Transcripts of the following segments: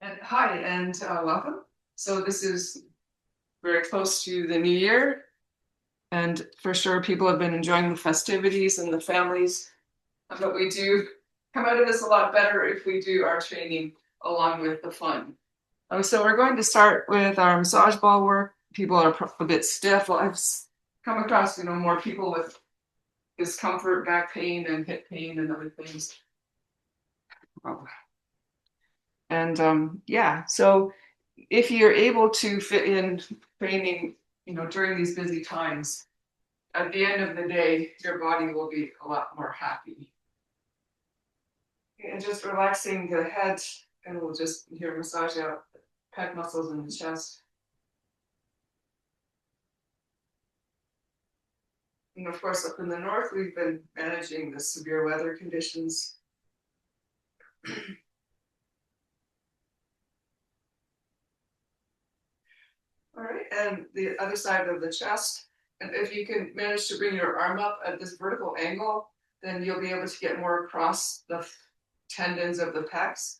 And hi, and welcome. So this is very close to the new year, and for sure people have been enjoying the festivities and the families. But we do come out of this a lot better if we do our training along with the fun. So we're going to start with our massage ball work. People are a bit stiff. Well, I've come across, more people with discomfort, back pain, and hip pain, and other things. Oh. And yeah, so if you're able to fit in training, during these busy times, at the end of the day, your body will be a lot more happy. And just relaxing the head, and we'll just here massage out the pec muscles in the chest. And of course, up in the north, we've been managing the severe weather conditions. All right, and the other side of the chest. And if you can manage to bring your arm up at this vertical angle, then you'll be able to get more across the tendons of the pecs.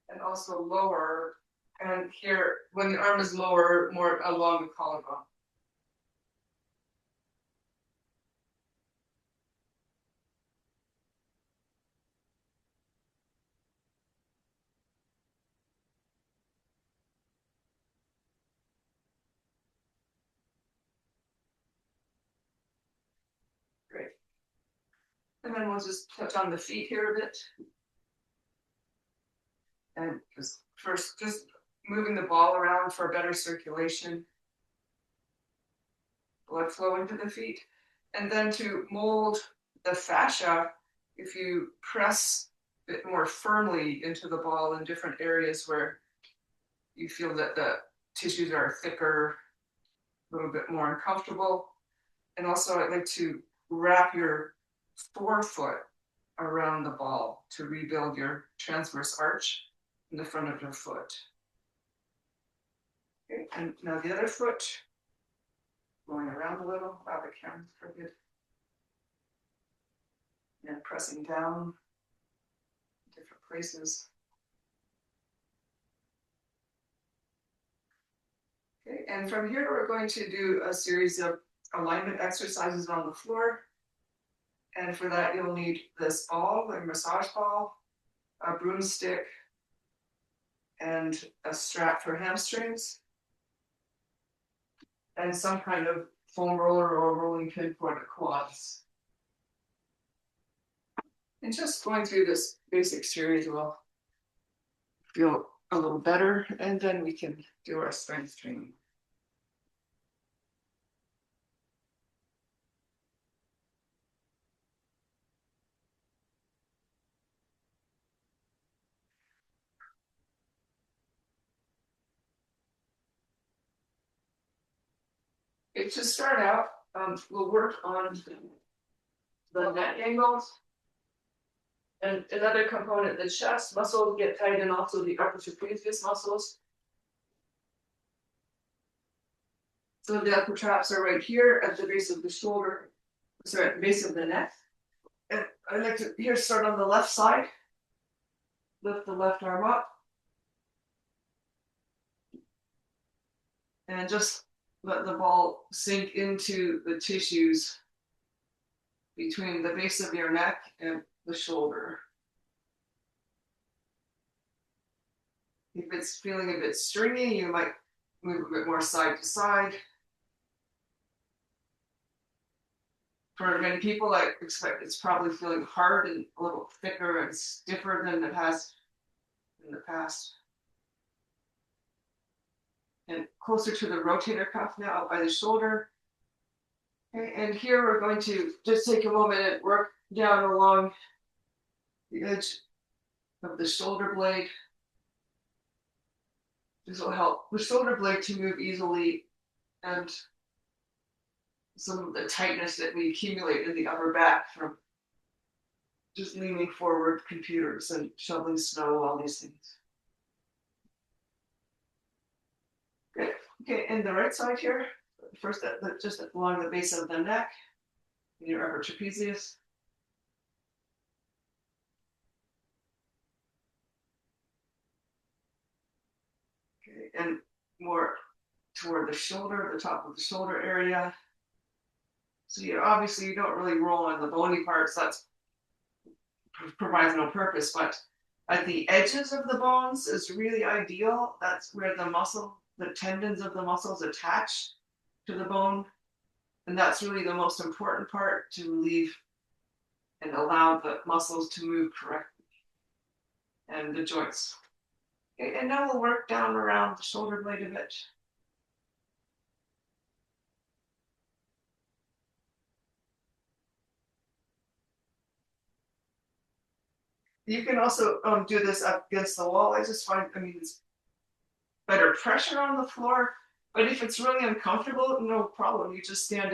And also lower, and here, when the arm is lower, more along the collarbone. Great. And then we'll just touch on the feet here a bit. And just first, just moving the ball around for better circulation, blood flow into the feet. And then to mold the fascia, if you press a bit more firmly into the ball in different areas where you feel that the tissues are thicker, a little bit more uncomfortable. And also I'd like to wrap your forefoot around the ball to rebuild your transverse arch in the front of your foot. Okay, and now the other foot, going around a little, wow, the camera's pretty good. And pressing down different places. Okay, and from here we're going to do a series of alignment exercises on the floor. And for that you'll need this ball, a massage ball, a broomstick, and a strap for hamstrings, and some kind of foam roller or rolling pin for the quads. And just going through this basic series will feel a little better, and then we can do our strength training. Okay, to start out, we'll work on the neck angles. And another component, the chest muscles get tight, and also the upper trapezius muscles. So the upper traps are right here at the base of the shoulder, sorry, at the base of the neck. And I like to here start on the left side. Lift the left arm up. And just let the ball sink into the tissues between the base of your neck and the shoulder. If it's feeling a bit stringy, you might move a bit more side to side. For many people, I expect it's probably feeling hard and a little thicker and stiffer than it has in the past. And closer to the rotator cuff now, up by the shoulder. Okay, and here we're going to just take a moment and work down along the edge of the shoulder blade. This will help the shoulder blade to move easily, and some of the tightness that we accumulate in the upper back from just leaning forward computers and shoveling snow, all these things. Good. Okay, and the right side here, first just along the base of the neck, in your upper trapezius. and more toward the shoulder, the top of the shoulder area. So obviously you don't really roll on the bony parts, that's provides no purpose, but at the edges of the bones is really ideal. That's where the tendons of the muscles attach to the bone. And that's really the most important part, to relieve and allow the muscles to move correctly and the joints. Okay, and now we'll work down around the shoulder blade a bit. You can also do this up against the wall. I just find, it's better pressure on the floor. But if it's really uncomfortable, no problem. You just stand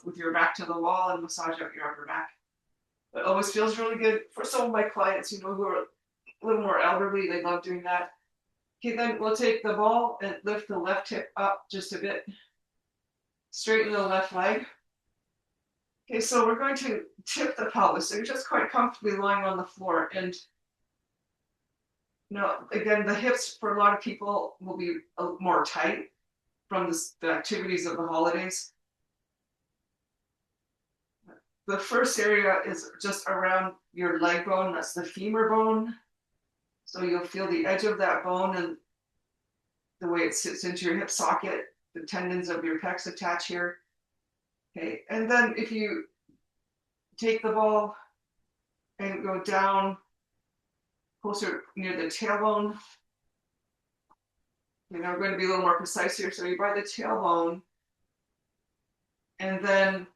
with your back to the wall and massage out your upper back. It always feels really good for some of my clients, who are a little more elderly. They love doing that. Okay, then we'll take the ball and lift the left hip up just a bit. Straighten the left leg. Okay, so we're going to tip the pelvis. So you're just quite comfortably lying on the floor. And again, the hips for a lot of people will be more tight from the activities of the holidays. The first area is just around your leg bone. That's the femur bone. So you'll feel the edge of that bone and the way it sits into your hip socket. The tendons of your pecs attach here. Okay, and then if you take the ball and go down closer near the tailbone, we're going to be a little more precise here. So you're by the tailbone, and then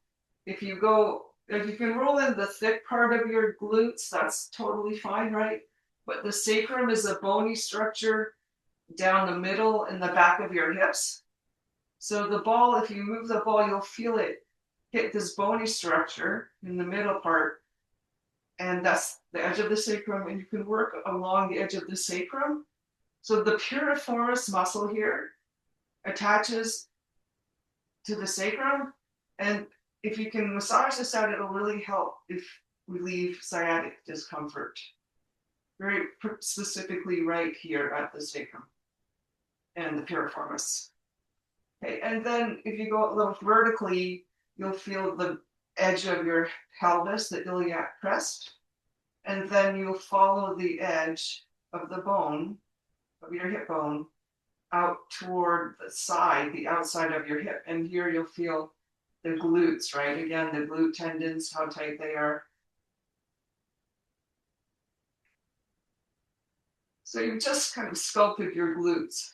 if you can roll in the thick part of your glutes, that's totally fine, right? But the sacrum is a bony structure down the middle in the back of your hips. So the ball, if you move the ball, you'll feel it hit this bony structure in the middle part. And that's the edge of the sacrum. And you can work along the edge of the sacrum. So the piriformis muscle here attaches to the sacrum. And if you can massage this out, it'll really help relieve sciatic discomfort. Very specifically right here at the sacrum and the piriformis. Okay, and then if you go a little vertically, you'll feel the edge of your pelvis, the iliac crest, and then you'll follow the edge of the bone, of your hip bone, out toward the side, the outside of your hip. And here you'll feel the glutes, right? Again, the glute tendons, how tight they are. So you've just kind of sculpted your glutes.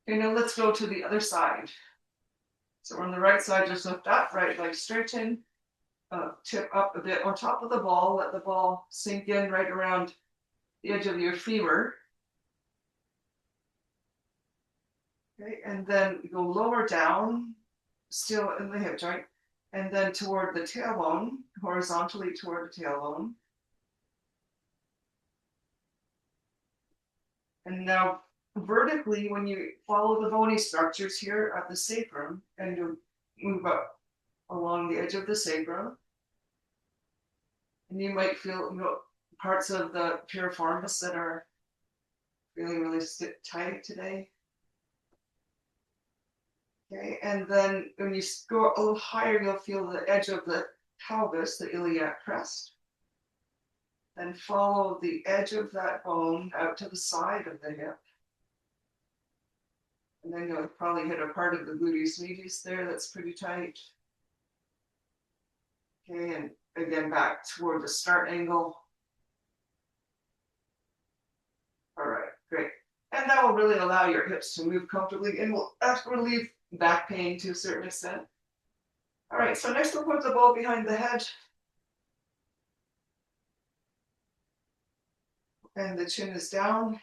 Okay, now let's go to the other side. So on the right side, just lift up, right leg straighten, tip up a bit on top of the ball, let the ball sink in right around the edge of your femur. Okay, and then go lower down, still in the hip joint, and then toward the tailbone, horizontally toward the tailbone. And now vertically, when you follow the bony structures here at the sacrum, and you move up along the edge of the sacrum, and you might feel parts of the piriformis that are really, really tight today. Okay, and then when you go a little higher, you'll feel the edge of the pelvis, the iliac crest. Then follow the edge of that bone out to the side of the hip. And then you'll probably hit a part of the gluteus medius there that's pretty tight. Okay, and again back toward the start angle. All right, great. And that will really allow your hips to move comfortably and will relieve back pain to a certain extent. All right, so next we'll put the ball behind the head. And the chin is down.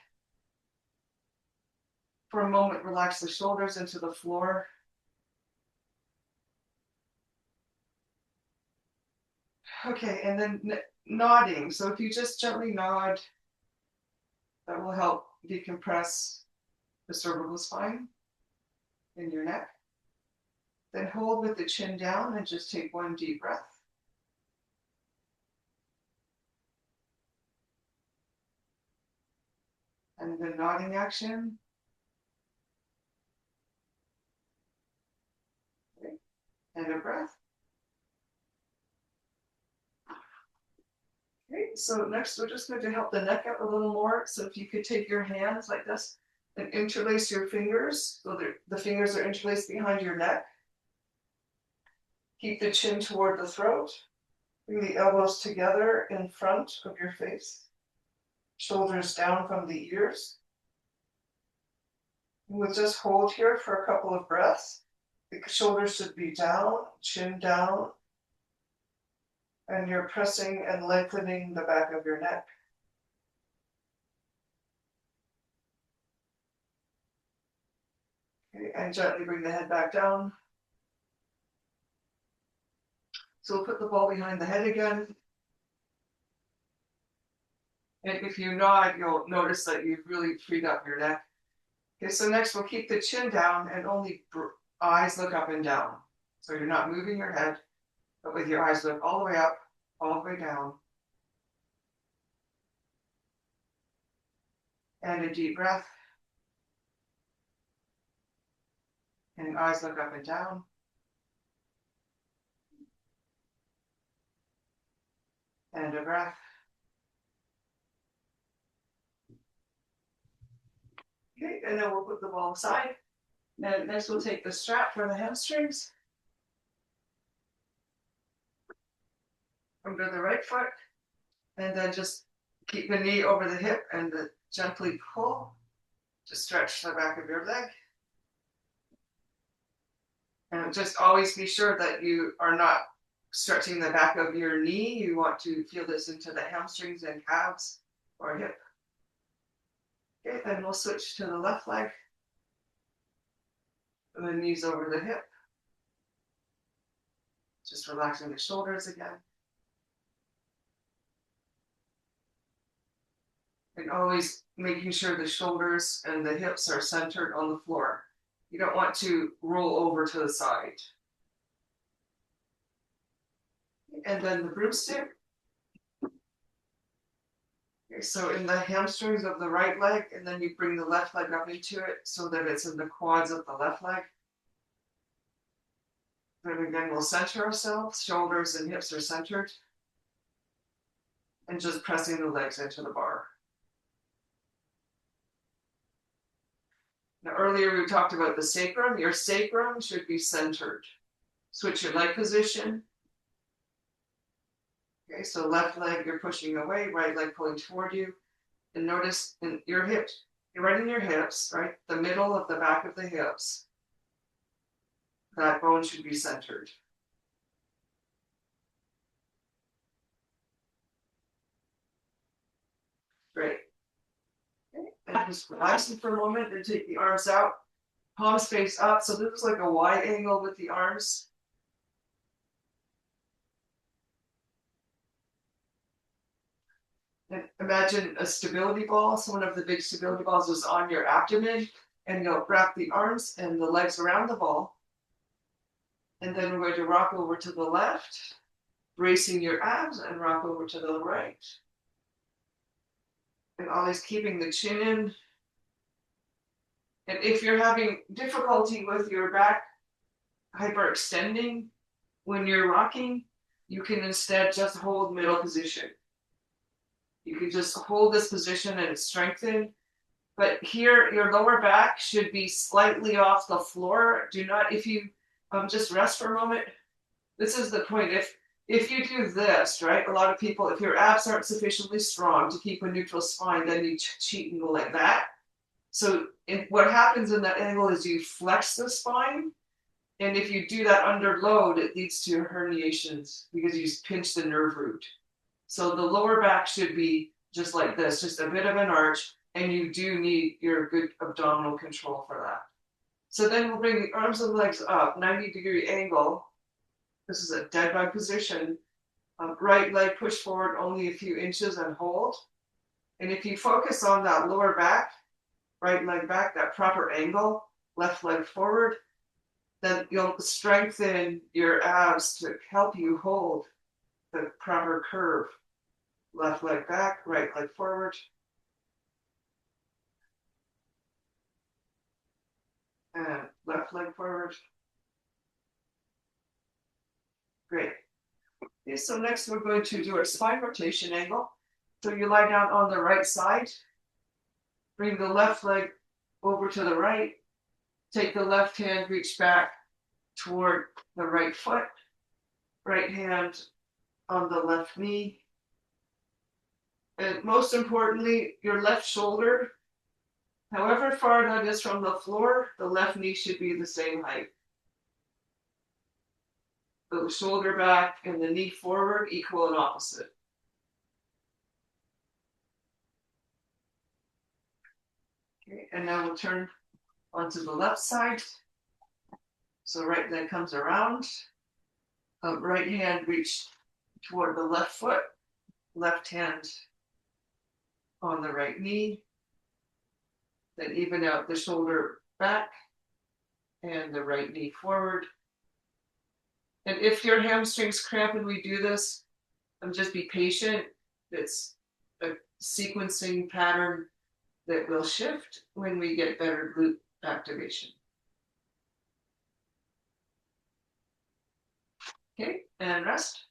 For a moment, relax the shoulders into the floor. Okay, and then nodding. So if you just gently nod, that will help decompress the cervical spine in your neck. Then hold with the chin down and just take one deep breath. And the nodding action. and a breath. Okay, so next we're just going to help the neck out a little more. So if you could take your hands like this and interlace your fingers so that the fingers are interlaced behind your neck. Keep the chin toward the throat. Bring the elbows together in front of your face. Shoulders down from the ears. And we'll just hold here for a couple of breaths. The shoulders should be down, chin down, and you're pressing and lengthening the back of your neck. Okay, and gently bring the head back down. So we'll put the ball behind the head again. And if you nod, you'll notice that you've really freed up your neck. Okay, so next we'll keep the chin down and only eyes look up and down. So you're not moving your head, but with your eyes look all the way up, all the way down. And a deep breath. And eyes look up and down. And a breath. Okay, and then we'll put the ball aside. And next we'll take the strap for the hamstrings. Under the right foot. And then just keep the knee over the hip and gently pull to stretch the back of your leg. And just always be sure that you are not stretching the back of your knee. You want to feel this into the hamstrings and calves or hip. Okay, then we'll switch to the left leg. And the knees over the hip. Just relaxing the shoulders again. And always making sure the shoulders and the hips are centered on the floor. You don't want to roll over to the side. And then the broomstick. Okay, so in the hamstrings of the right leg, and then you bring the left leg up into it so that it's in the quads of the left leg. Then again, we'll center ourselves, shoulders and hips are centered. And just pressing the legs into the bar. Now, earlier we talked about the sacrum. Your sacrum should be centered. Switch your leg position. Okay, so left leg you're pushing away, right leg pulling toward you. And notice in your hips, you're right in your hips, right? The middle of the back of the hips. That bone should be centered. Great. Okay. And just relaxing for a moment and take the arms out. Palms face up. So this is like a wide angle with the arms. And imagine a stability ball. So one of the big stability balls is on your abdomen. And you'll wrap the arms and the legs around the ball. And then we're going to rock over to the left, bracing your abs, and rock over to the right. And always keeping the chin in. And if you're having difficulty with your back hyperextending when you're rocking, you can instead just hold middle position. You can just hold this position and strengthen. But here, your lower back should be slightly off the floor. Do not, if you just rest for a moment. This is the point. If you do this, right, a lot of people, if your abs aren't sufficiently strong to keep a neutral spine, then you cheat and go like that. So what happens in that angle is you flex the spine. And if you do that under load, it leads to herniations because you pinch the nerve root. So the lower back should be just like this, just a bit of an arch. And you do need your good abdominal control for that. So then we'll bring the arms and legs up, 90-degree angle. This is a dead bug position. Right leg push forward only a few inches and hold. And if you focus on that lower back, right leg back, that proper angle, left leg forward, then you'll strengthen your abs to help you hold the proper curve. Left leg back, right leg forward. And left leg forward. Great. Okay, so next we're going to do our spine rotation angle. So you lie down on the right side, bring the left leg over to the right, take the left hand, reach back toward the right foot, right hand on the left knee. And most importantly, your left shoulder, however far that is from the floor, the left knee should be the same height. The shoulder back and the knee forward, equal and opposite. Okay, and now we'll turn onto the left side. So right leg comes around. Right hand reach toward the left foot. Left hand on the right knee. Then even out the shoulder back and the right knee forward. And if your hamstrings cramp when we do this, just be patient. It's a sequencing pattern that will shift when we get better glute activation. Okay, and rest.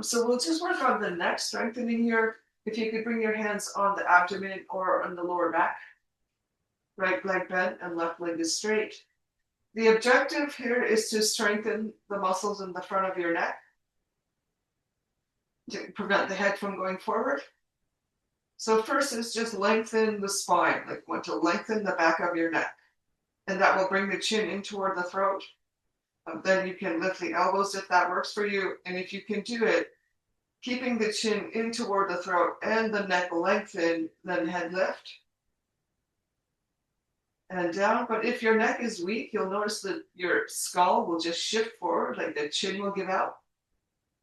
So we'll just work on the neck, strengthening your, if you could bring your hands on the abdomen or on the lower back. Right leg bent and left leg is straight. The objective here is to strengthen the muscles in the front of your neck to prevent the head from going forward. So first is just lengthen the spine, like want to lengthen the back of your neck. And that will bring the chin in toward the throat. Then you can lift the elbows if that works for you. And if you can do it, keeping the chin in toward the throat and the neck lengthened, then head lift. And down. But if your neck is weak, you'll notice that your skull will just shift forward, like the chin will give out.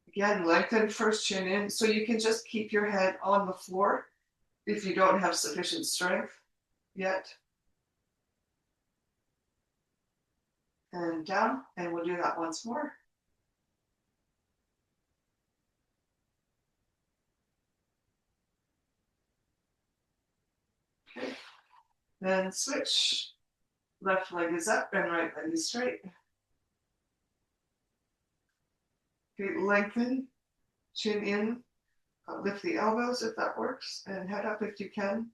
Again, lengthen first, chin in. So you can just keep your head on the floor if you don't have sufficient strength yet. And down, and we'll do that once more. Okay, then switch. Left leg is up and right leg is straight. Okay, lengthen, chin in, lift the elbows if that works, and head up if you can.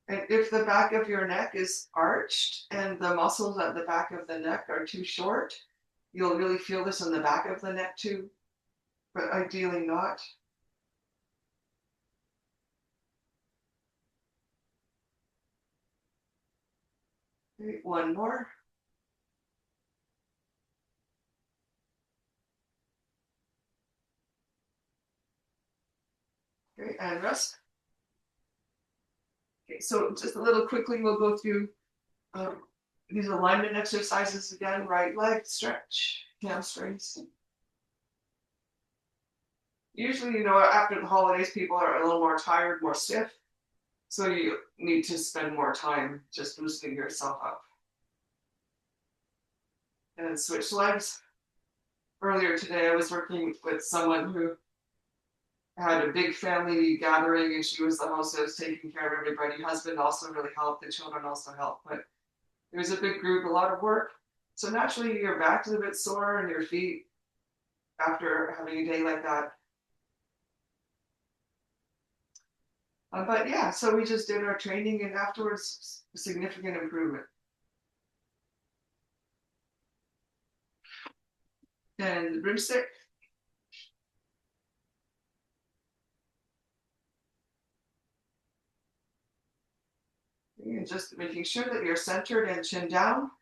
And if the back of your neck is arched and the muscles at the back of the neck are too short, you'll really feel this in the back of the neck too, but ideally not. Okay, one more. Okay, and rest. Okay, so just a little quickly, we'll go through these alignment exercises again. Right leg stretch, hamstrings. Usually, after the holidays, people are a little more tired, more stiff. So you need to spend more time just loosening yourself up. And switch legs. Earlier today, I was working with someone who had a big family gathering and she was the hostess, taking care of everybody. Husband also really helped. The children also helped. But it was a big group, a lot of work. So naturally, your back is a bit sore and your feet after having a day like that. But yeah, so we just did our training and afterwards, significant improvement. And broomstick. And just making sure that you're centered and chin down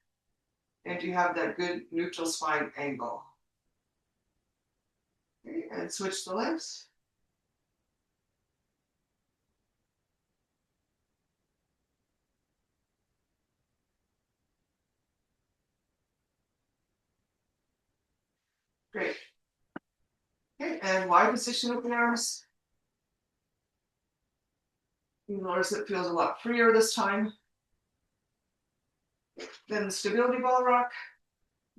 and you have that good neutral spine angle. Okay, and switch the legs. Great. Okay, and wide position with the arms. You notice it feels a lot freer this time. Then the stability ball rock.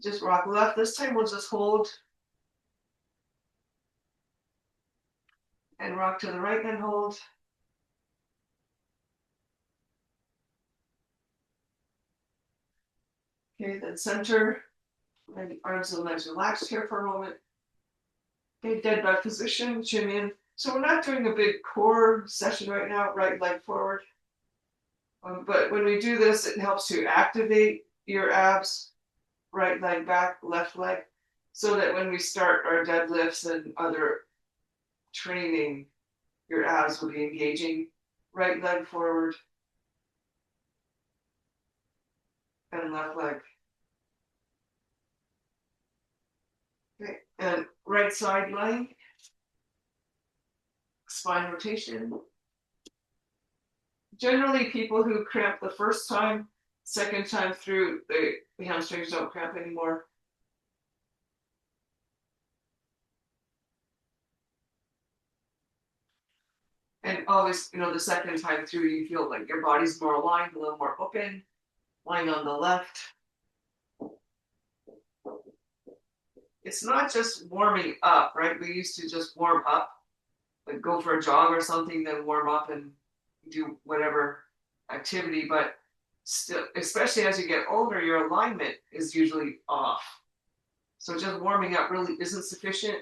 Just rock left. This time we'll just hold. And rock to the right and hold. Okay, then center. And arms and legs relaxed here for a moment. Okay, dead bug position, chin in. So we're not doing a big core session right now, right leg forward. But when we do this, it helps to activate your abs, right leg back, left leg, so that when we start our deadlifts and other training, your abs will be engaging. Right leg forward and left leg. Okay, and right side lying, spine rotation. Generally, people who cramp the first time, second time through, the hamstrings don't cramp anymore. And always, the second time through, you feel like your body's more aligned, a little more open, lying on the left. It's not just warming up, right? We used to just warm up, like go for a jog or something, then warm up and do whatever activity. But still, especially as you get older, your alignment is usually off. So just warming up really isn't sufficient.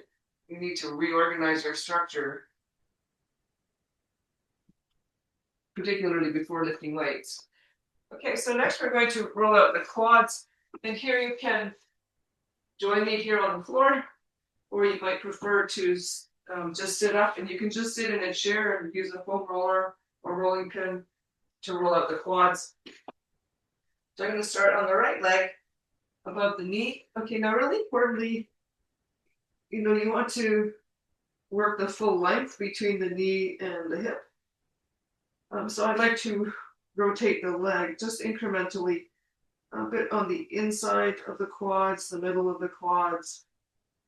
You need to reorganize your structure, particularly before lifting weights. Okay, so next we're going to roll out the quads. And here you can join me here on the floor, or you might prefer to just sit up, and you can just sit in a chair and use a foam roller or rolling pin to roll out the quads. So I'm going to start on the right leg above the knee. Okay, now really importantly, you want to work the full length between the knee and the hip. So I'd like to rotate the leg just incrementally, a bit on the inside of the quads, the middle of the quads,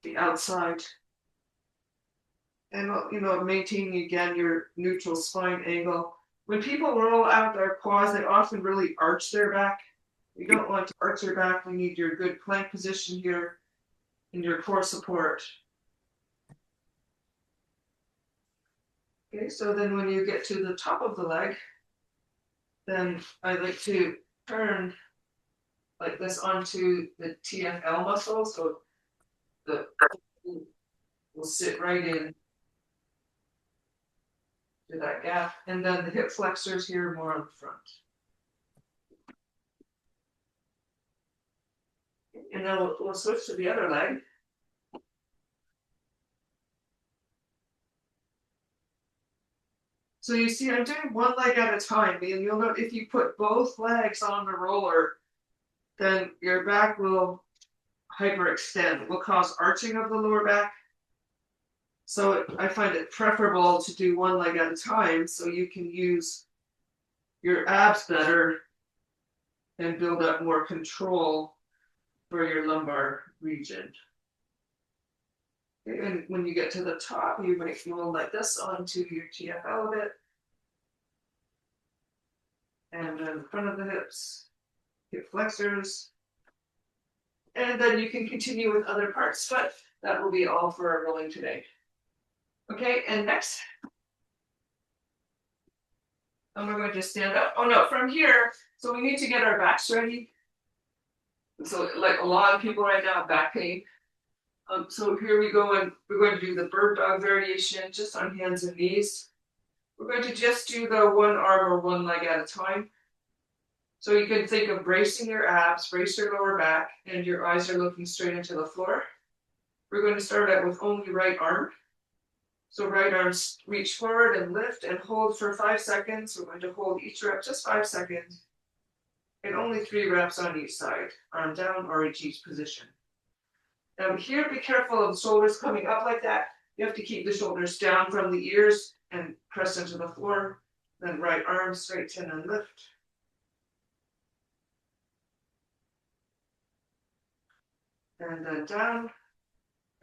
the outside. And, maintaining again your neutral spine angle. When people roll out their quads, they often really arch their back. You don't want to arch your back. We need your good plank position here and your core support. Okay, so then when you get to the top of the leg, then I like to turn like this onto the TFL muscle. So the will sit right in to that gap. And then the hip flexors here more on the front. And then we'll switch to the other leg. So you see, I'm doing one leg at a time. And you'll note if you put both legs on the roller, then your back will hyperextend. It will cause arching of the lower back. So I find it preferable to do one leg at a time so you can use your abs better and build up more control for your lumbar region. Okay, and when you get to the top, you might roll like this onto your TFL a bit. And then the front of the hips, hip flexors. And then you can continue with other parts, but that will be all for our rolling today. Okay, and next, we're going to stand up. Oh no, from here, so we need to get our backs ready. So like a lot of people right now have back pain. So here we go, and we're going to do the bird dog variation just on hands and knees. We're going to just do the one arm or one leg at a time. So you can think of bracing your abs, brace your lower back, and your eyes are looking straight into the floor. We're going to start out with only right arm. So right arm, reach forward and lift and hold for 5 seconds. We're going to hold each rep just 5 seconds. And only 3 reps on each side, arm down or in each position. Now here, be careful of the shoulders coming up like that. You have to keep the shoulders down from the ears and press into the floor. Then right arm, straighten and lift. And then down.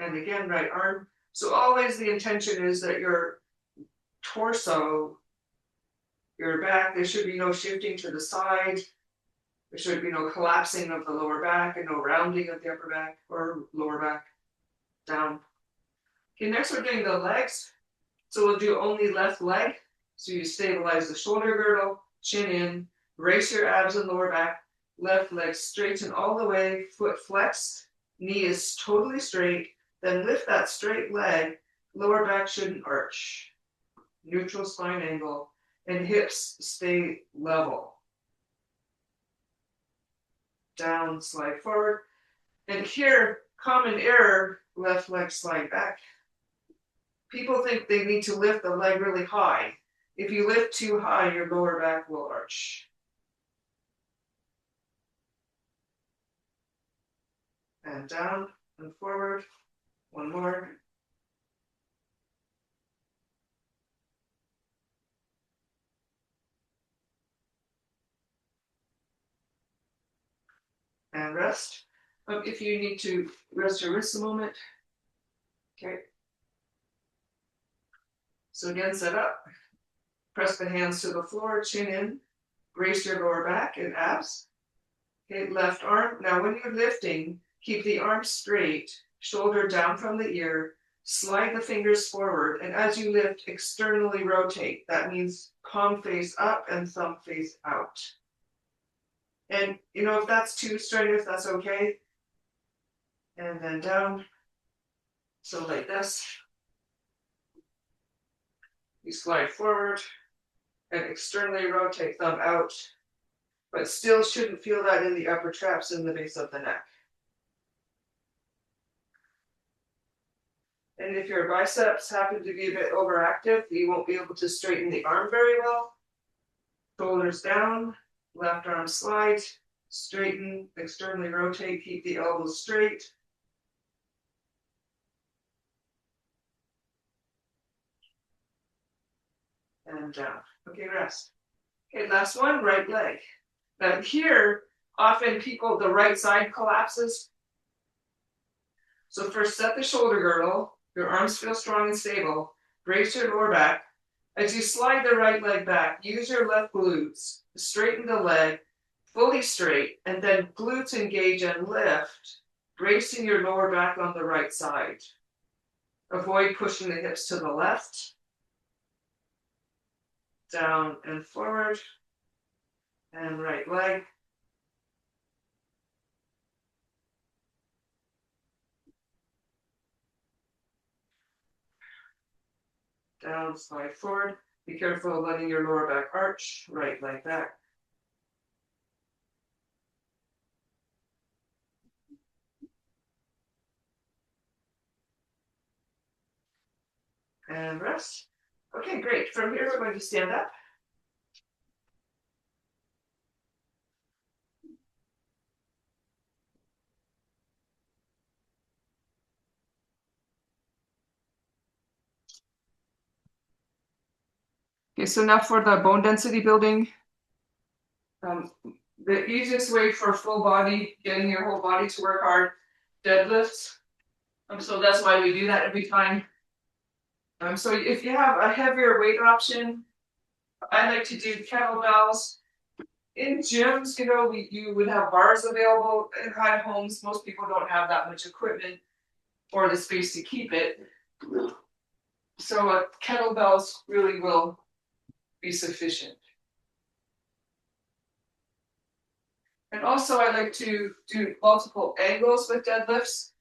And again, right arm. So always the intention is that your torso, your back, there should be no shifting to the side. There should be no collapsing of the lower back and no rounding of the upper back or lower back down. Okay, next we're doing the legs. So we'll do only left leg. So you stabilize the shoulder girdle, chin in, brace your abs and lower back. left leg straighten all the way, foot flexed, knee is totally straight, then lift that straight leg, lower back shouldn't arch. Neutral spine angle, and hips stay level. Down, slide forward. And here, common error, left leg slide back. People think they need to lift the leg really high. If you lift too high, your lower back will arch. And down and forward. One more. And rest. If you need to rest your wrists a moment. Okay. So again, set up. Press the hands to the floor, chin in. Brace your lower back and abs. Okay, left arm. Now when you're lifting, keep the arm straight, shoulder down from the ear, slide the fingers forward, and as you lift, externally rotate. That means palm face up and thumb face out. And if that's too strenuous, that's okay. And then down. So like this. You slide forward and externally rotate, thumb out, but still shouldn't feel that in the upper traps in the base of the neck. And if your biceps happen to be a bit overactive, you won't be able to straighten the arm very well. Shoulders down, left arm slide, straighten, externally rotate, keep the elbows straight. And down. Okay, rest. Okay, last one, right leg. Now here, often the right side collapses. So first set the shoulder girdle, your arms feel strong and stable, brace your lower back. As you slide the right leg back, use your left glutes, straighten the leg, fully straight, and then glutes engage and lift, bracing your lower back on the right side. Avoid pushing the hips to the left. Down and forward. And right leg. Down, slide forward. Be careful of letting your lower back arch. Right leg back. And rest. Okay, great. From here, we're going to stand up. Okay, so now for the bone density building. The easiest way for full body, getting your whole body to work hard, deadlifts. So that's why we do that every time. So if you have a heavier weight option, I like to do kettlebells. In gyms, you would have bars available. At homes, most people don't have that much equipment or the space to keep it. So kettlebells really will be sufficient. And also I like to do multiple angles with deadlifts.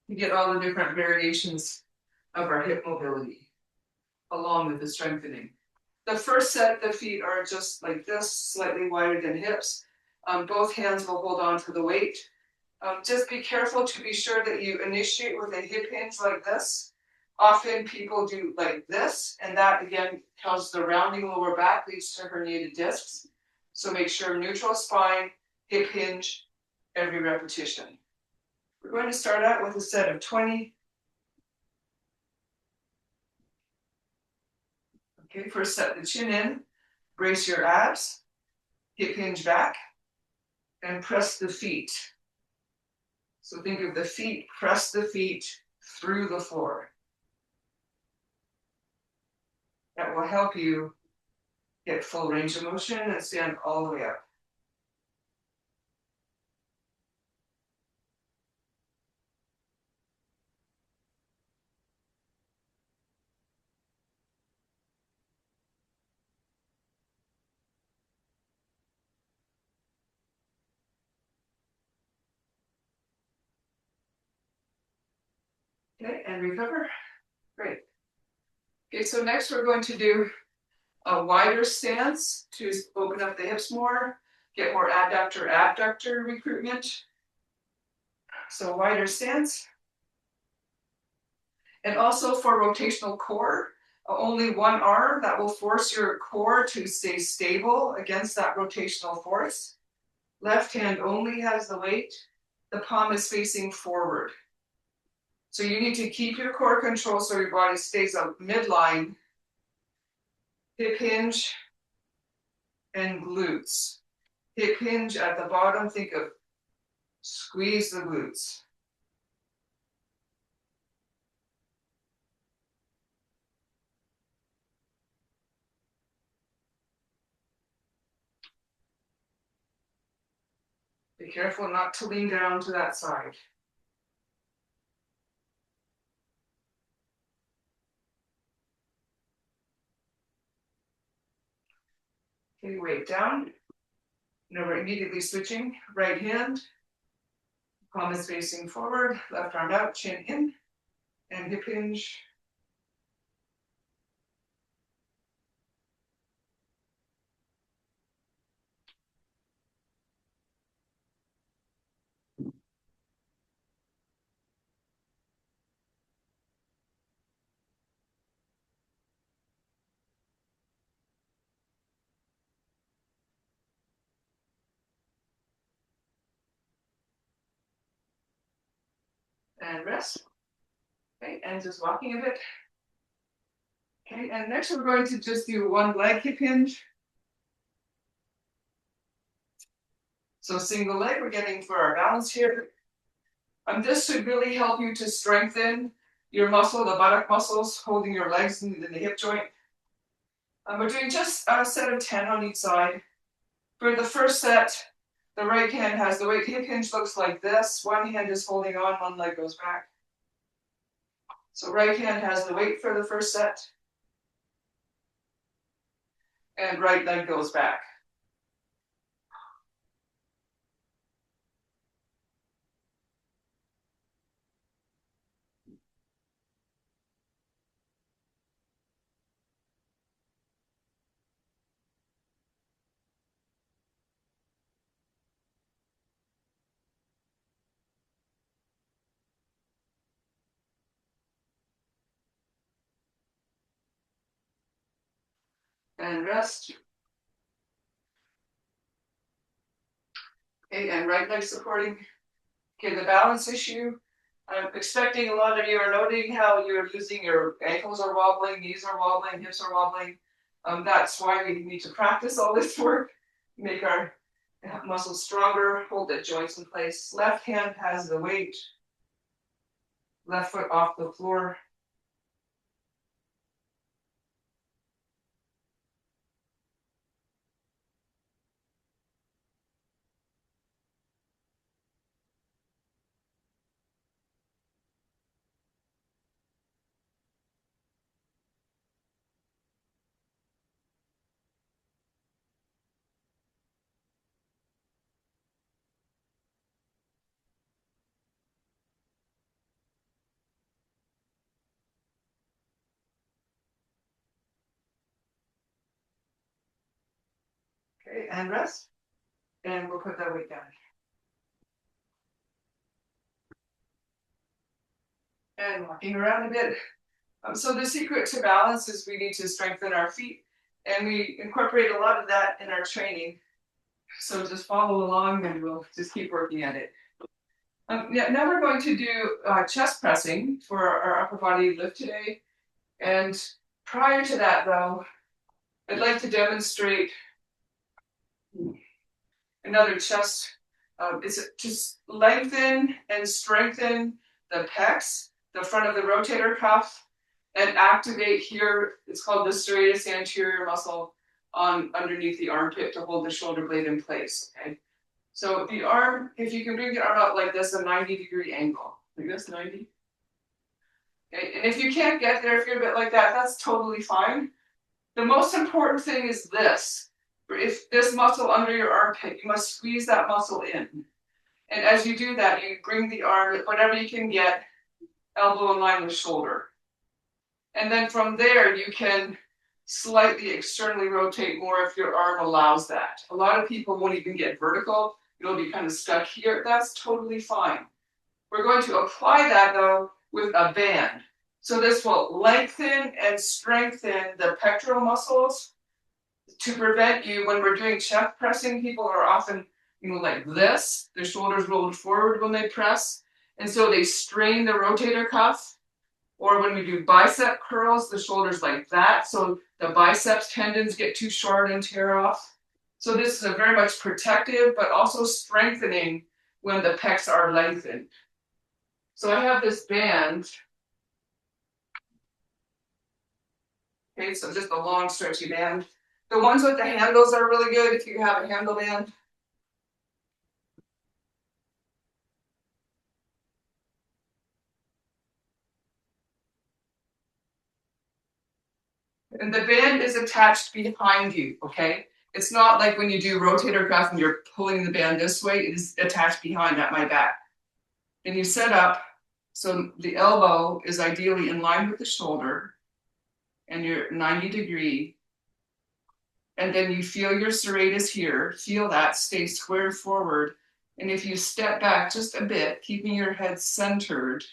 You get all the different variations of our hip mobility along with the strengthening. The first set, the feet are just like this, slightly wider than hips. Both hands will hold on to the weight. Just be careful to be sure that you initiate with a hip hinge like this. Often people do like this, and that again causes the rounding lower back, leads to herniated discs. So make sure neutral spine, hip hinge, every repetition. We're going to start out with a set of 20. Okay, first set the chin in, brace your abs, hip hinge back, and press the feet. So think of the feet, press the feet through the floor. That will help you get full range of motion and stand all the way up. Okay, and recover. Great. Okay, so next we're going to do a wider stance to open up the hips more, get more adductor recruitment. So wider stance. And also for rotational core, only one arm, that will force your core to stay stable against that rotational force. Left hand only has the weight. The palm is facing forward. So you need to keep your core control so your body stays up midline. Hip hinge and glutes. Hip hinge at the bottom, think of squeeze the glutes. Be careful not to lean down to that side. Okay, weight down. Now we're immediately switching. Right hand, palm is facing forward, left arm out, chin in, and hip hinge. And rest. Okay, and just walking a bit. Okay, and next we're going to just do one leg hip hinge. So single leg, we're getting for our balance here. This should really help you to strengthen your muscle, the buttock muscles, holding your legs in the hip joint. We're doing just a set of 10 on each side. For the first set, the right hand has the weight. Hip hinge looks like this. One hand is holding on, one leg goes back. So right hand has the weight for the first set. And right leg goes back. And rest. Okay, and right leg supporting. Okay, the balance issue. I'm expecting a lot of you are noting how you're losing your ankles are wobbling, knees are wobbling, hips are wobbling. That's why we need to practice all this work, make our muscles stronger, hold the joints in place. Left hand has the weight, left foot off the floor. Okay, and rest. And we'll put that weight down. And walking around a bit. So the secret to balance is we need to strengthen our feet, and we incorporate a lot of that in our training. So just follow along and we'll just keep working at it. Now we're going to do chest pressing for our upper body lift today. And prior to that though, I'd like to demonstrate another chest. It's just lengthen and strengthen the pecs, the front of the rotator cuff, and activate here. It's called the serratus anterior muscle on underneath the armpit to hold the shoulder blade in place. Okay. So the arm, if you can bring the arm out like this, a 90-degree angle. Like this, 90. Okay. And if you can't get there, if you're a bit like that, that's totally fine. The most important thing is this. If this muscle under your armpit, you must squeeze that muscle in. And as you do that, you bring the arm, whatever you can get, elbow in line with shoulder. And then from there, you can slightly externally rotate more if your arm allows that. A lot of people won't even get vertical. You'll be kind of stuck here. That's totally fine. We're going to apply that though with a band. So this will lengthen and strengthen the pectoral muscles to prevent you, when we're doing chest pressing, people are often, like this, their shoulders rolled forward when they press. And so they strain the rotator cuff. Or when we do bicep curls, the shoulders like that. So the biceps tendons get too short and tear off. So this is a very much protective, but also strengthening when the pecs are lengthened. So I have this band. Okay, so just a long stretchy band. The ones with the handles are really good if you have a handle band. And the band is attached behind you, okay? It's not like when you do rotator cuff and you're pulling the band this way, it is attached behind at my back. Then you set up, so the elbow is ideally in line with the shoulder and you're 90-degree. And then you feel your serratus here, feel that, stay square forward. And if you step back just a bit, keeping your head centered,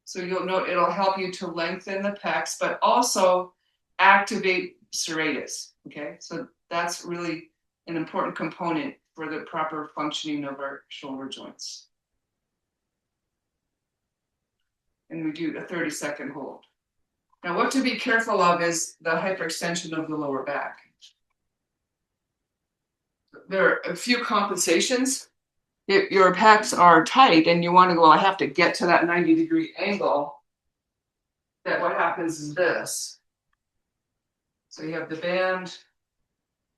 so you'll know it'll help you to lengthen the pecs, but also activate serratus, okay? So that's really an important component for the proper functioning of our shoulder joints. And we do a 30-second hold. Now, what to be careful of is the hyperextension of the lower back. There are a few compensations. If your pecs are tight and you want to go, I have to get to that 90-degree angle, that what happens is this. So you have the band,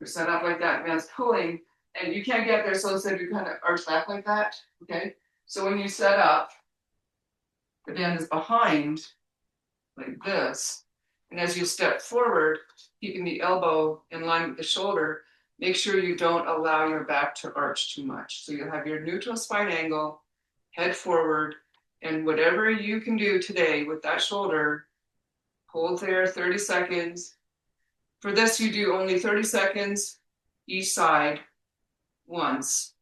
you're set up like that, band's pulling, and you can't get there, so instead you kind of arch back like that, okay? So when you set up, the band is behind, like this, and as you step forward, keeping the elbow in line with the shoulder, make sure you don't allow your back to arch too much. So you'll have your neutral spine angle, head forward, and whatever you can do today with that shoulder, hold there 30 seconds. For this, you do only 30 seconds each side once.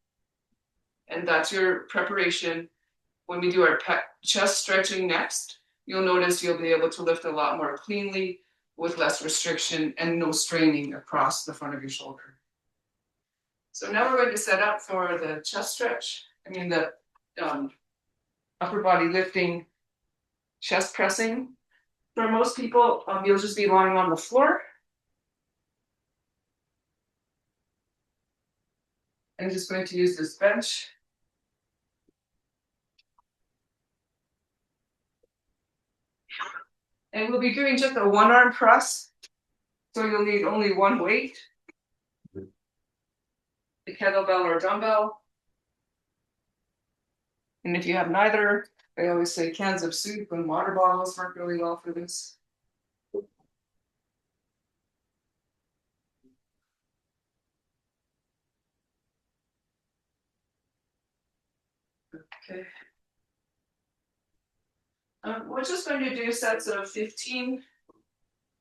And that's your preparation. When we do our chest stretching next, you'll notice you'll be able to lift a lot more cleanly with less restriction and no straining across the front of your shoulder. So now we're going to set up for the chest stretch. The upper body lifting, chest pressing. For most people, you'll just be lying on the floor. I'm just going to use this bench. And we'll be doing just a one-arm press. So you'll need only one weight, a kettlebell or dumbbell. And if you have neither, I always say cans of soup and water bottles work really well for this. Okay. We're just going to do sets of 15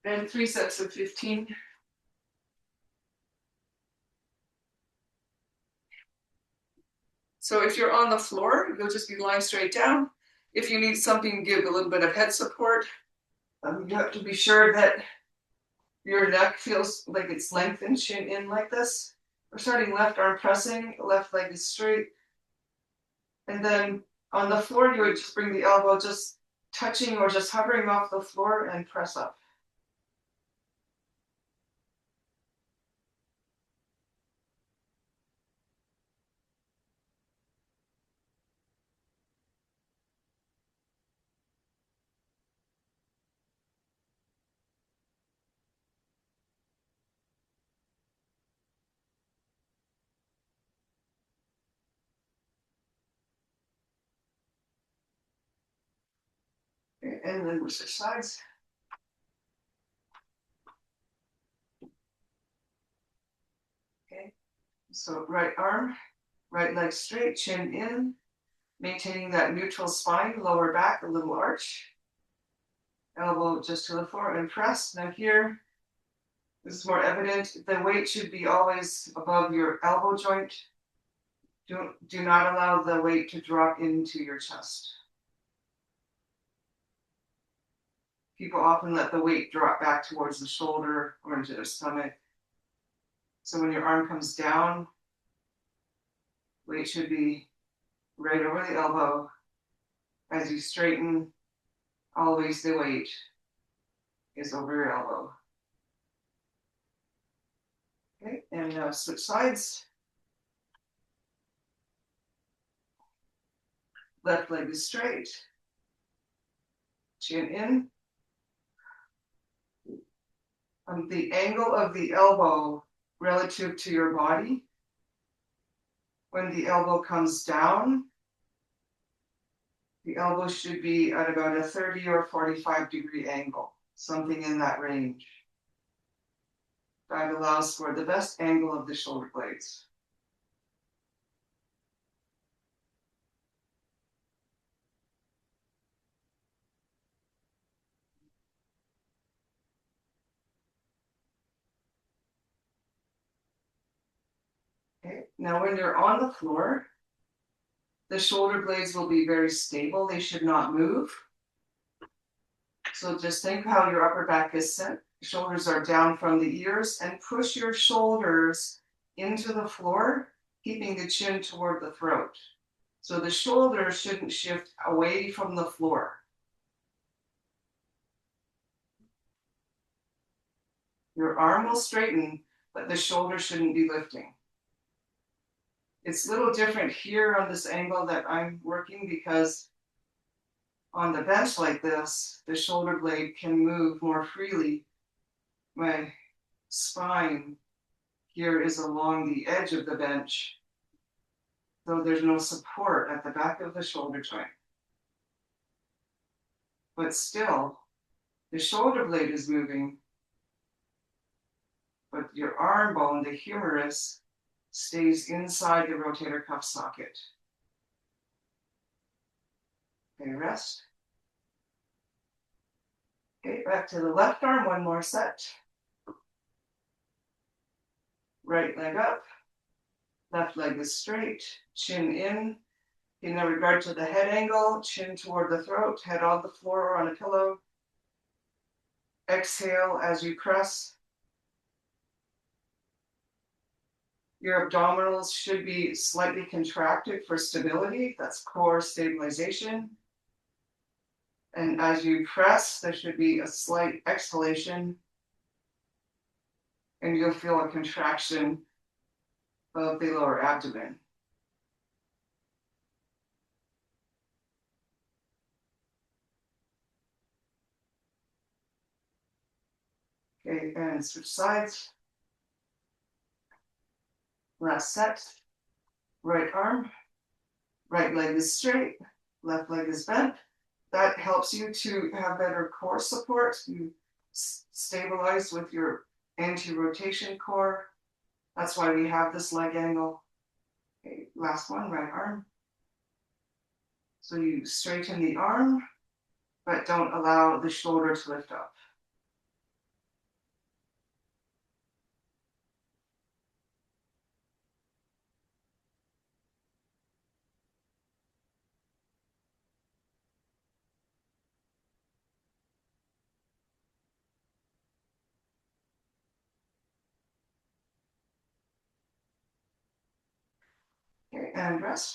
and 3 sets of 15. So if you're on the floor, you'll just be lying straight down. If you need something to give a little bit of head support, you have to be sure that your neck feels like it's lengthened, chin in like this. We're starting left arm pressing, left leg is straight. And then on the floor, you would just bring the elbow just touching or just hovering off the floor and press up. Okay, and then we switch sides. Okay, so right arm, right leg straight, chin in. Maintaining that neutral spine, lower back, a little arch. Elbow just to the floor and press. Now here, this is more evident. The weight should be always above your elbow joint. Do not allow the weight to drop into your chest. People often let the weight drop back towards the shoulder or into their stomach. So when your arm comes down, weight should be right over the elbow. As you straighten, always the weight is over your elbow. Okay, and now switch sides. Left leg is straight. Chin in. The angle of the elbow relative to your body. When the elbow comes down, the elbow should be at about a 30 or 45-degree angle, something in that range. That allows for the best angle of the shoulder blades. Okay, now when you're on the floor, the shoulder blades will be very stable. They should not move. So just think how your upper back is set. Shoulders are down from the ears, and push your shoulders into the floor, keeping the chin toward the throat. So the shoulders shouldn't shift away from the floor. Your arm will straighten, but the shoulder shouldn't be lifting. It's a little different here on this angle that I'm working because on the bench like this, the shoulder blade can move more freely. My spine here is along the edge of the bench, so there's no support at the back of the shoulder joint. But still, the shoulder blade is moving, but your arm bone, the humerus, stays inside the rotator cuff socket. Okay, rest. Okay, back to the left arm, one more set. Right leg up, left leg is straight, chin in regard to the head angle, chin toward the throat, head on the floor or on a pillow. Exhale as you press. Your abdominals should be slightly contracted for stability. That's core stabilization. And as you press, there should be a slight exhalation. And you'll feel a contraction of the lower abdomen. Okay, and switch sides. Last set. Right arm. Right leg is straight. Left leg is bent. That helps you to have better core support. You stabilize with your anti-rotation core. That's why we have this leg angle. Okay, last one, right arm. So you straighten the arm, but don't allow the shoulder to lift up. Okay, and rest.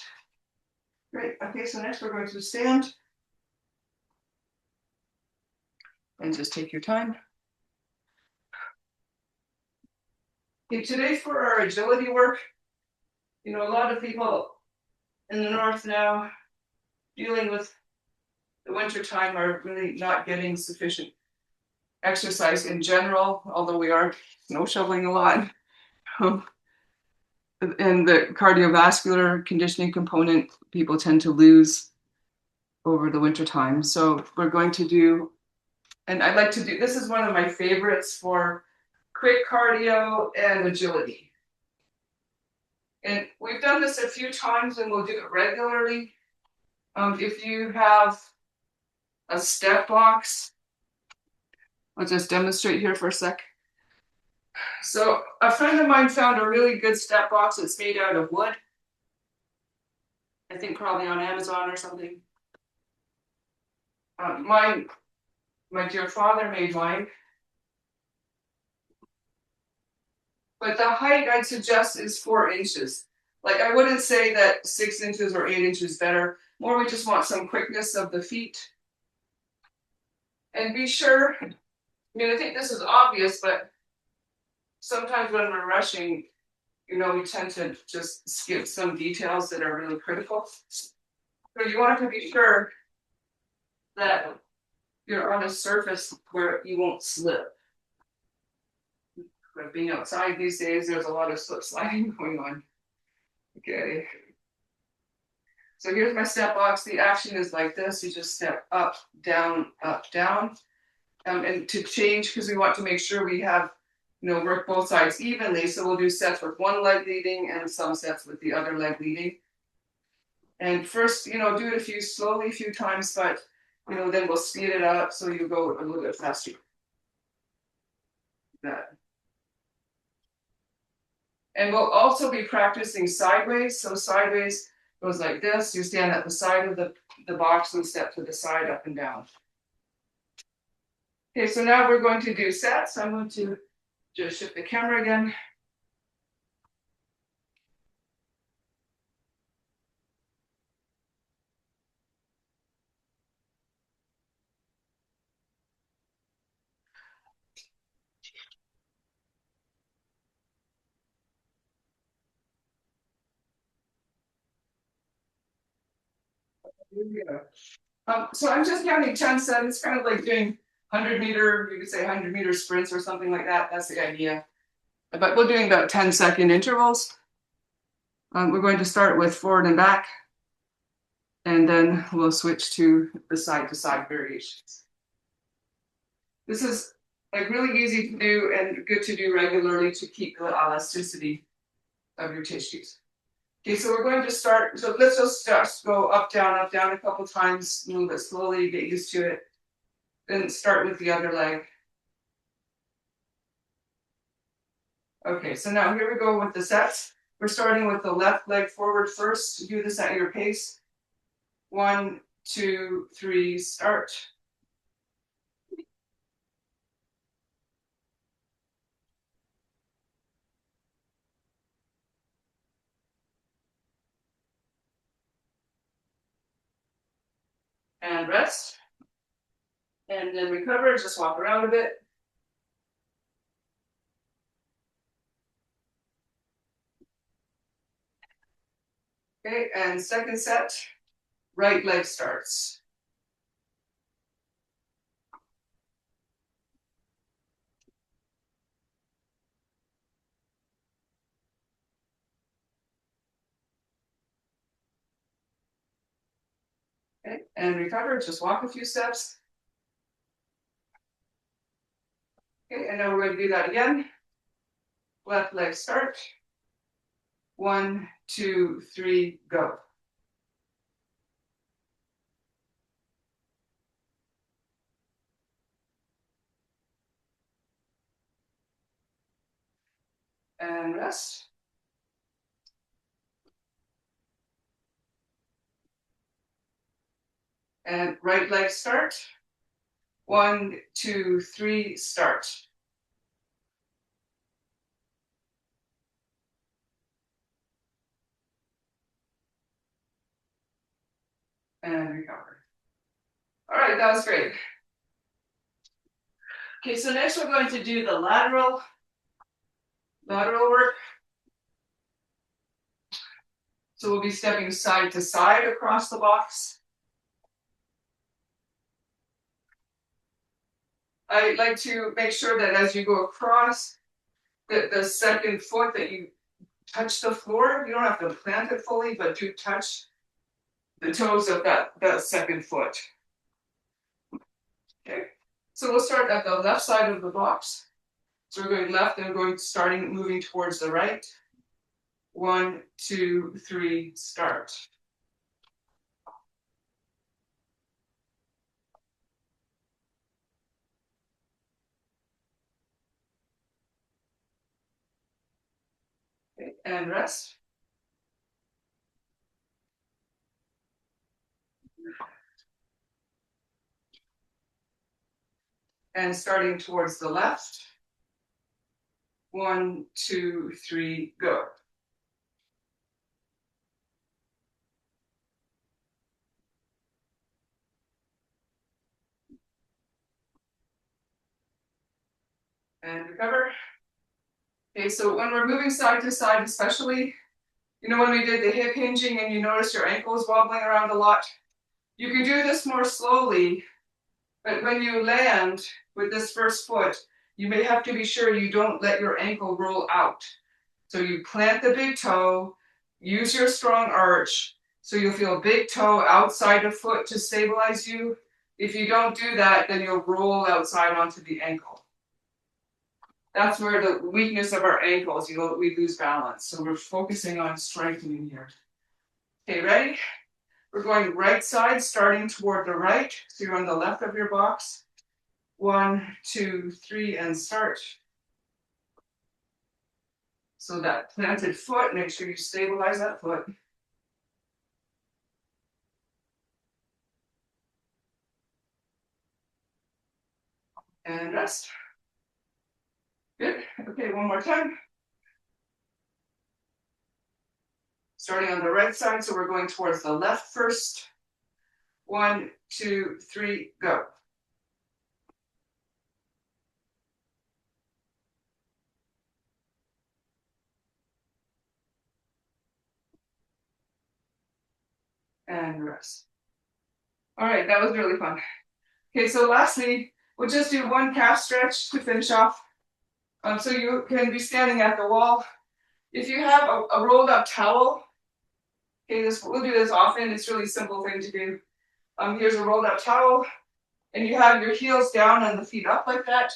Great. Okay, so next we're going to stand. And just take your time. Okay, today for our agility work, a lot of people in the north now dealing with the winter time are really not getting sufficient exercise in general, although we are snow shoveling a lot. And the cardiovascular conditioning component, people tend to lose over the winter time. So we're going to do, and I'd like to do, this is one of my favorites for quick cardio and agility. And we've done this a few times and we'll do it regularly. If you have a step box, I'll just demonstrate here for a sec. So a friend of mine found a really good step box that's made out of wood. I think probably on Amazon or something. My dear father made mine. But the height I'd suggest is 4 inches. Like I wouldn't say that 6 inches or 8 inches better. More we just want some quickness of the feet. And be sure, I mean, I think this is obvious, but sometimes when we're rushing, you know, we tend to just skip some details that are really critical. So you want to be sure that you're on a surface where you won't slip. But being outside these days, there's a lot of slip sliding going on. Okay. So here's my step box. The action is like this. You just step up, down, up, down. And to change, because we want to make sure we have, you know, work both sides evenly. So we'll do sets with one leg leading and some sets with the other leg leading. And first, you know, do it slowly a few times, but, you know, then we'll speed it up so you go a little bit faster. That. And we'll also be practicing sideways. So sideways goes like this. You stand at the side of the box and step to the side, up and down. Okay, so now we're going to do sets. I'm going to just shift the camera again. So I'm just counting 10 sets. It's kind of like doing 100-meter, you could say 100-meter sprints or something like that. That's the idea. But we're doing about 10-second intervals. We're going to start with forward and back, and then we'll switch to the side-to-side variations. This is like really easy to do and good to do regularly to keep the elasticity of your tissues. Okay, so we're going to start, so let's just go up, down a couple times, a little bit slowly, get used to it. Then start with the other leg. Okay, so now here we go with the sets. We're starting with the left leg forward first. Do this at your pace. 1, 2, 3, start. And rest. And then recover, just walk around a bit. Okay, and second set, right leg starts. Okay, and recover, just walk a few steps. Okay, and now we're going to do that again. Left leg start. 1, 2, 3, go. And rest. And right leg start. 1, 2, 3, start. And recover. All right, that was great. Okay, so next we're going to do the lateral work. So we'll be stepping side to side across the box. I like to make sure that as you go across, the second foot that you touch the floor. You don't have to plant it fully, but do touch the toes of that second foot. Okay, so we'll start at the left side of the box. So we're going left and we're going moving towards the right. 1, 2, 3, start. And rest. And starting towards the left. 1, 2, 3, go. And recover. Okay, so when we're moving side to side, especially, you know, when we did the hip hinging and you notice your ankles wobbling around a lot, you can do this more slowly, but when you land with this first foot, you may have to be sure you don't let your ankle roll out. So you plant the big toe, use your strong arch, so you'll feel big toe outside of foot to stabilize you. If you don't do that, then you'll roll outside onto the ankle. That's where the weakness of our ankles, we lose balance. So we're focusing on strengthening here. Okay, ready? We're going right side, starting toward the right. So you're on the left of your box. 1, 2, 3, and start. So that planted foot, make sure you stabilize that foot. And rest. Good. Okay, one more time. Starting on the right side, so we're going towards the left first. 1, 2, 3, go. And rest. All right, that was really fun. Okay, so lastly, we'll just do one calf stretch to finish off. So you can be standing at the wall. If you have a rolled up towel, okay, we'll do this often. It's a really simple thing to do. Here's a rolled up towel, and you have your heels down and the feet up like that,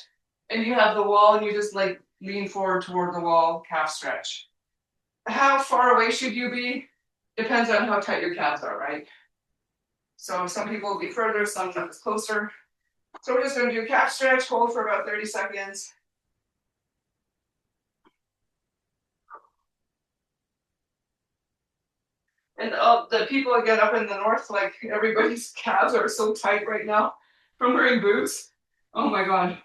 and you have the wall, and you just like lean forward toward the wall, calf stretch. How far away should you be? Depends on how tight your calves are, right? So some people will be further, some closer. So we're just going to do calf stretch, hold for about 30 seconds. And the people again up in the north, like everybody's calves are so tight right now from wearing boots. Oh my God.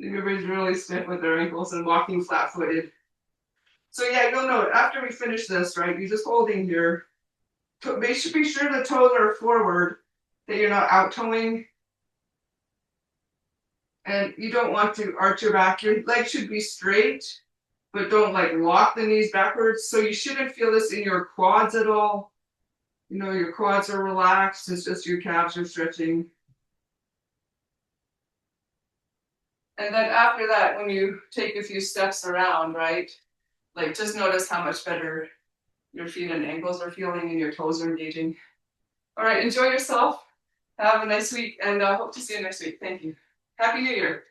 Everybody's really stiff with their ankles and walking flat-footed. So yeah, you'll note after we finish this, right, you're just holding here. They should be sure the toes are forward, that you're not out-toeing. And you don't want to arch your back. Your leg should be straight, but don't like lock the knees backwards. So you shouldn't feel this in your quads at all. You know, your quads are relaxed. It's just your calves are stretching. And then after that, when you take a few steps around, right, like just notice how much better your feet and ankles are feeling and your toes are engaging. All right, enjoy yourself. Have a nice week, and hope to see you next week. Thank you. Happy New Year.